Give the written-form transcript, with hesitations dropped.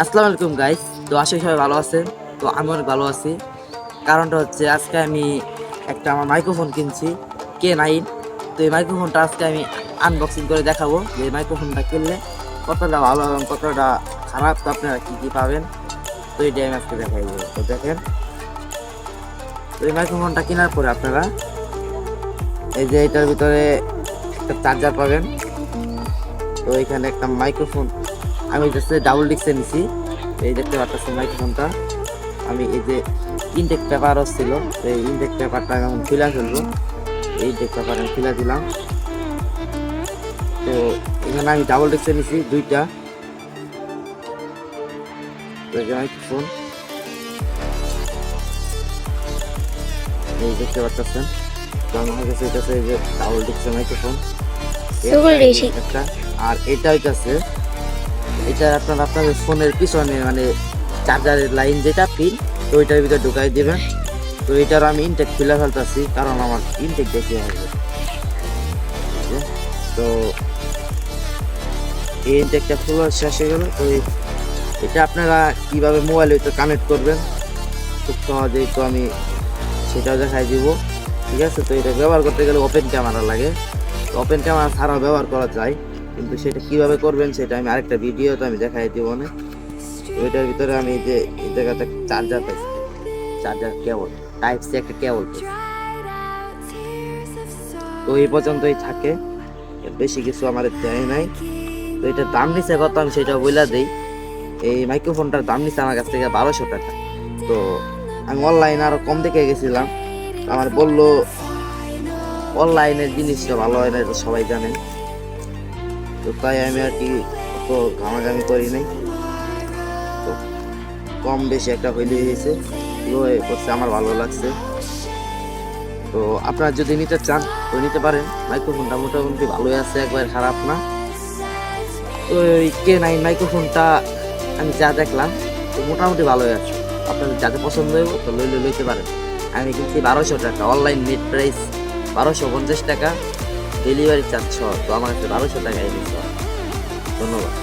আসসালামু আলাইকুম গাইস। তো আশা করি সবাই ভালো আছেন। তো আমি অনেক ভালো আছি। কারণটা হচ্ছে আজকে আমি একটা আমার মাইক্রোফোন কিনছি K9। তো এই মাইক্রোফোনটা আজকে আমি আনবক্সিং করে দেখাবো যে এই মাইক্রোফোনটা কিনলে কতটা ভালো এবং কতটা খারাপ, তো আপনারা কী কী পাবেন তো এইটাই আমি আজকে দেখাই দেবো। তো দেখেন, তো এই মাইক্রোফোনটা কেনার পরে আপনারা এই যে এটার ভিতরে একটা চার্জার পাবেন। তো এখানে একটা মাইক্রোফোন আমি জাস্ট ডাবল ডিস্কে নিছি। এই দেখতে পাচ্ছেন মাইক্রোফোনটা আমি এই যে ইনটেক পেপার ছিল, এই ইনটেক পেপারটা এখন খুলে ফেলবো। এই ইনটেক পেপার আমি খুলে দিলাম। তো এখানে আমি ডাবল ডিস্কে নিছি দুইটা মাইক্রোফোন, এই দেখতে পাচ্ছেন। তো আমার কাছে এটা এই যে ডাবল ডিস্কের মাইক্রোফোন একটা, আর এটা হইতাছে এটা আপনাদের ফোনের পিছনে মানে চার্জারের লাইন যেটা পিন, তো ওইটার ভিতরে ঢুকাই দিবেন। তো এটার আমি ইনটেক খুলে ফেলতেছি কারণ আমার ইনটেক দেখতে হবে। তো এই ইনটেকটা খোলা শেষ হয়ে গেল। তো এটা আপনারা কিভাবে মোবাইলে তো কানেক্ট করবেন খুব সহজেই, তো আমি সেটাও দেখাই দিব। ঠিক আছে, তো এটা ব্যবহার করতে গেলে ওপেন ক্যামেরা লাগে। তো ওপেন ক্যামেরা ছাড়াও ব্যবহার করা যায়, কিন্তু সেটা কিভাবে করবেন সেটা আমি আরেকটা ভিডিওতে আমি দেখাই দিব না। ওইটার ভিতরে আমি যে এই জায়গাতে চার্জার পাইছি, চার্জার কেবল টাইপ সি একটা কেবল পাইছি। তো এই পর্যন্তই থাকে, বেশি কিছু আমার দেয় নাই। তো এটার দাম নিচ্ছে কত আমি সেটা বলে দিই। এই মাইক্রোফোনটার দাম নিচ্ছে আমার কাছ থেকে 1200 টাকা। তো আমি অনলাইনে আরো কম দেখে গেছিলাম, আমার বললো অনলাইনের জিনিসটা ভালো হয় না, এটা সবাই জানেন। তো তাই আমি আর কি অত ঘামাঘামি করি নাই। তো কম বেশি একটা হইলে হয়েছে, করছে আমার ভালো লাগছে। তো আপনারা যদি নিতে চান তো নিতে পারেন। মাইক্রোফোনটা মোটামুটি ভালোই আছে, একবার খারাপ না। তো এই K9 মাইক্রোফোনটা আমি যা দেখলাম তো মোটামুটি ভালোই আছে। আপনাদের যাতে পছন্দ হইব তো লইতে পারেন। আমি কিনছি 1200 টাকা, অনলাইন নেট প্রাইস 1250 টাকা, ডেলিভারি চার্জ সহ। তো আমার কাছে 1200 টাকায় নিতে। ধন্যবাদ।